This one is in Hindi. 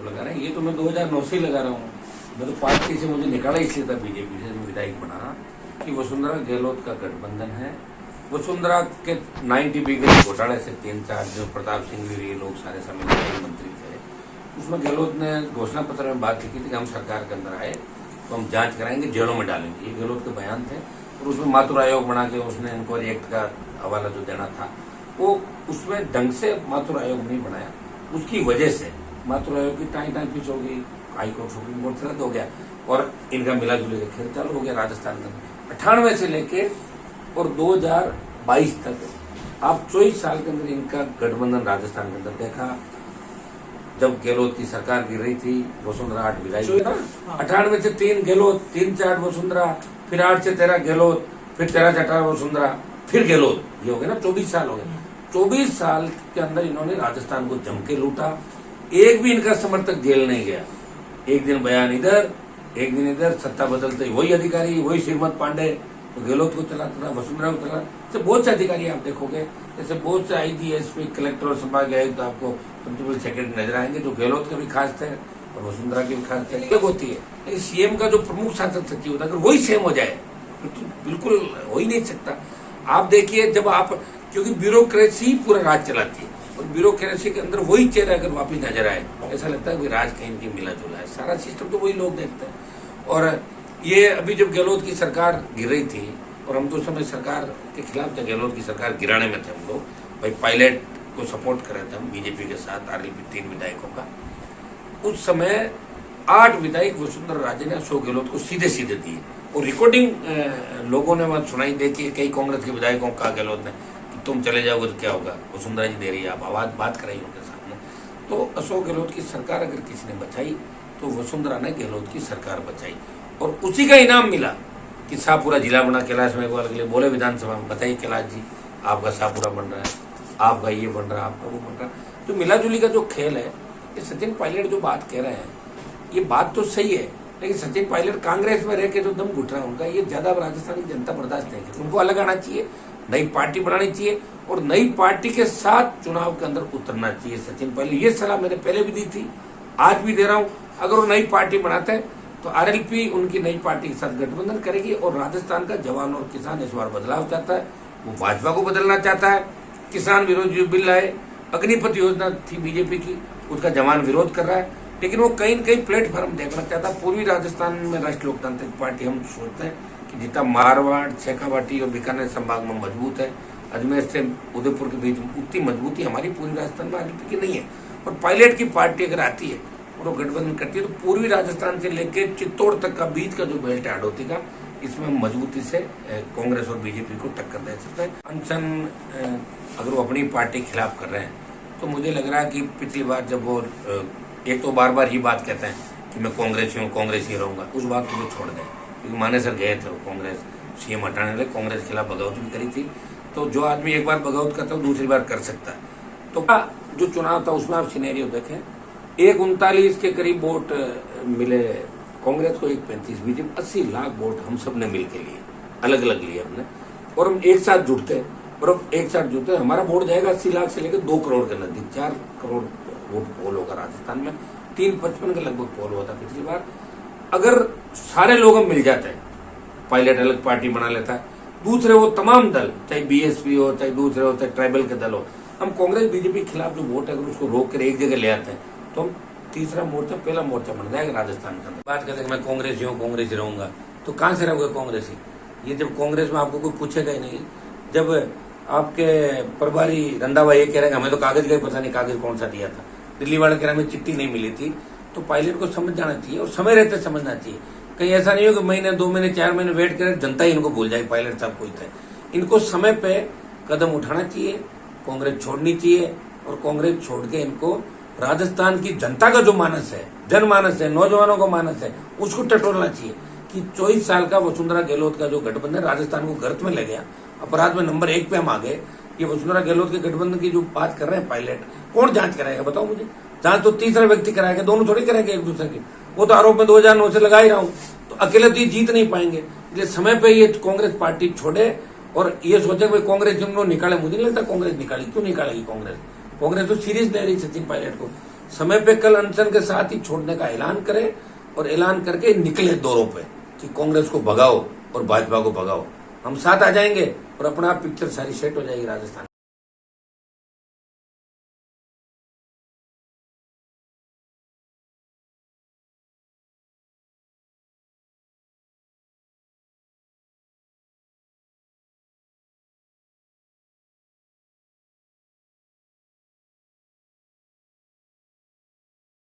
लगा रहे हैं। ये तो मैं 2009 से ही लगा रहा हूँ। मैं तो पार्टी से मुझे निकाला इसलिए था बीजेपी से, मैं विधायक बना कि वसुंधरा गहलोत का गठबंधन है। वसुंधरा के 90 बीघे घोटाले से 3-4 जो प्रताप सिंह भी, लोग सारे शामिल मंत्री थे, उसमें गहलोत ने घोषणा पत्र में बात लिखी थी कि हम सरकार के अंदर आए तो हम जांच कराएंगे, जेलों में डालेंगे। ये गहलोत के बयान थे। और उसमें माथुर आयोग बना के उसने इंक्वायरी एक्ट का हवाला जो देना था वो उसमें ढंग से माथुर आयोग नहीं बनाया। उसकी वजह से माथुर आयोग की टाई पीछ हो गई, हाईकोर्ट सुप्रीम कोर्ट से रद्द हो गया और इनका मिला जुले का खेल चालू हो गया राजस्थान के अंदर। 98 से लेके और 2022 तक आप 24 साल के अंदर इनका गठबंधन राजस्थान के अंदर देखा। जब गहलोत की सरकार गिर रही थी, वसुंधरा 8 विधायक, 98 से 3 गहलोत, 3-4 वसुंधरा, फिर 8 से 13 गहलोत, फिर 13 से 18 वसुंधरा, फिर गहलोत। ये हो गया ना, 24 साल हो गए। 24 साल के अंदर इन्होंने राजस्थान को जम के लूटा। एक भी इनका समर्थक जेल नहीं गया। एक दिन बयान इधर, एक दिन इधर, सत्ता बदलते वही अधिकारी, वही श्रीमत पांडे, तो गहलोत को चलाता था, वसुंधरा को चला। जैसे बहुत से अधिकारी आप देखोगे, जैसे बहुत से आईजी, एसपी, कलेक्टर और संभाग आयुक्त आपको प्रिंसिपल सेक्रेटरी नजर आएंगे जो गहलोत के भी खास थे और वसुंधरा के भी खास थे। अलग होती है, लेकिन सीएम का जो प्रमुख शासन सचिव होता है अगर वही सेम हो जाए तो बिल्कुल हो ही नहीं सकता। आप देखिए, जब आप, क्योंकि ब्यूरोक्रेसी पूरा राज चलाती है और ब्यूरोक्रेसी के अंदर वही चेहरा अगर वापिस नजर आए, ऐसा लगता है कि राज कहीं की मिला जुला है। सारा सिस्टम तो वही लोग देखते हैं। और ये अभी जब गहलोत की सरकार गिर रही थी और हम तो उस समय सरकार के खिलाफ थे, गहलोत की सरकार गिराने में थे हम लोग, भाई पायलट को सपोर्ट कर रहे थे हम बीजेपी के साथ, आरएलपी 3 विधायकों का। उस समय 8 विधायक वसुंधरा राजे ने अशोक गहलोत को सीधे सीधे दिए और रिकॉर्डिंग लोगों ने वहां सुनाई। देखिए, कई कांग्रेस के विधायकों का गहलोत ने कि तुम चले जाओगे तो क्या होगा, वसुंधरा जी दे रही है, आप आवाज बात कराई उनके सामने। तो अशोक गहलोत की सरकार अगर किसी ने बचाई तो वसुंधरा ने गहलोत की सरकार बचाई और उसी का इनाम मिला कि शाहपुरा जिला बना। कैलाश मेघवाल के लिए बोले विधानसभा में, बताइए कैलाश जी, आपका शाहपुरा बन रहा है, आपका ये बन रहा है, आपका वो बन रहा है। तो मिला जुली का जो खेल है, ये सचिन पायलट जो बात कह रहे हैं, ये बात तो सही है, लेकिन सचिन पायलट कांग्रेस में रह के जो दम घुट रहा है उनका, ये ज्यादा राजस्थान की जनता बर्दाश्त नहीं करती। उनको अलग आना चाहिए, नई पार्टी बनानी चाहिए और नई पार्टी के साथ चुनाव के अंदर उतरना चाहिए सचिन पायलट। ये सलाह मैंने पहले भी दी थी, आज भी दे रहा हूं। अगर वो नई पार्टी बनाते हैं तो आरएलपी उनकी नई पार्टी के साथ गठबंधन करेगी और राजस्थान का जवान और किसान इस बार बदलाव चाहता है, वो भाजपा को बदलना चाहता है। किसान विरोधी जो बिल आए, अग्निपथ योजना थी बीजेपी की, उसका जवान विरोध कर रहा है, लेकिन वो कहीं न कहीं प्लेटफॉर्म देखना चाहता है। पूर्वी राजस्थान में राष्ट्रीय लोकतांत्रिक पार्टी हम सोचते हैं कि जितना मारवाड़, शेखावाटी और बीकानेर संभाग में मजबूत है, अजमेर से उदयपुर के बीच उतनी मजबूती हमारी पूर्वी राजस्थान में आरएलपी की नहीं है। और पायलट की पार्टी अगर आती है और वो गठबंधन करती है तो पूर्वी राजस्थान से लेकर चित्तौड़ तक का बीच का जो बेल्ट है आड़ोती का, इसमें मजबूती से कांग्रेस और बीजेपी को टक्कर दे सकता है। अनशन अगर वो अपनी पार्टी के खिलाफ कर रहे हैं तो मुझे लग रहा है कि पिछली बार जब वो एक तो बार बार ये बात कहते हैं कि मैं कांग्रेसी हूँ, कांग्रेस ही रहूंगा, उस बात को वो छोड़ दें। क्योंकि मानेसर गए थे वो कांग्रेस सीएम हटाने लगे, कांग्रेस के खिलाफ बगावत भी करी थी। तो जो आदमी एक बार बगावत करता है वो दूसरी बार कर सकता है। तो जो चुनाव था उसमें आप सिनेरियो देखें, 139 के करीब वोट मिले कांग्रेस को, 135 बीजेपी, 80 लाख वोट हम सब ने मिल के लिए, अलग अलग लिए हमने, और हम एक साथ जुटते और अब एक साथ जुटते हमारा वोट जाएगा 80 लाख से लेकर 2 करोड़ के नजदीक, 4 करोड़ वोट पोल होगा राजस्थान में। 355 के लगभग पोल हुआ था पिछली बार। अगर सारे लोग हम मिल जाते हैं, पायलट अलग पार्टी बना लेता है, दूसरे वो तमाम दल, चाहे बीएसपी हो, चाहे दूसरे हो, चाहे ट्राइबल के दल हो, हम कांग्रेस बीजेपी के खिलाफ जो वोट है अगर उसको रोक कर एक जगह ले आते हैं तो हम तीसरा मोर्चा, पहला मोर्चा बन जाएगा राजस्थान के अंदर। बात करते हैं मैं कांग्रेसी हूँ, कांग्रेसी रहूंगा, तो कहां से रहोगे कांग्रेसी? ये जब कांग्रेस में आपको कोई पूछेगा ही नहीं। जब आपके प्रभारी रंधावा ये कह रहे हैं हमें तो कागज का पता नहीं, कागज कौन सा दिया था, दिल्ली वाले कह रहे हमें चिट्ठी नहीं मिली थी, तो पायलट को समझ जाना चाहिए और समय रहते समझना चाहिए। कहीं ऐसा नहीं हो कि महीने, 2 महीने, 4 महीने वेट करें, जनता ही इनको भूल जाए पायलट साहब कोई थे। इनको समय पे कदम उठाना चाहिए, कांग्रेस छोड़नी चाहिए और कांग्रेस छोड़ के इनको राजस्थान की जनता का जो मानस है, जनमानस है, नौजवानों का मानस है, उसको टटोलना चाहिए कि 24 साल का वसुंधरा गहलोत का जो गठबंधन राजस्थान को गर्त में ले गया, अपराध में नंबर 1 पे हम आ गए। ये वसुंधरा गहलोत के गठबंधन की जो बात कर रहे हैं पायलट, कौन जांच कराएगा बताओ मुझे? जांच तो तीसरा व्यक्ति कराएगा, दोनों थोड़ी करेंगे एक दूसरे की। वो तो आरोप में 2009 से लगा ही रहा हूं, तो अकेले तो ये जीत नहीं पाएंगे। इसलिए समय पे ये कांग्रेस पार्टी छोड़े और ये सोचे भाई कांग्रेस जिनको निकाले, मुझे नहीं लगता कांग्रेस निकाली। क्यों निकालेगी कांग्रेस? कांग्रेस तो सीरीज ले रही सचिन पायलट को, समय पे कल अनशन के साथ ही छोड़ने का ऐलान करें और ऐलान करके निकले दौरों पे कि कांग्रेस को भगाओ और भाजपा को भगाओ। हम साथ आ जाएंगे और अपना आप पिक्चर सारी सेट हो जाएगी राजस्थान।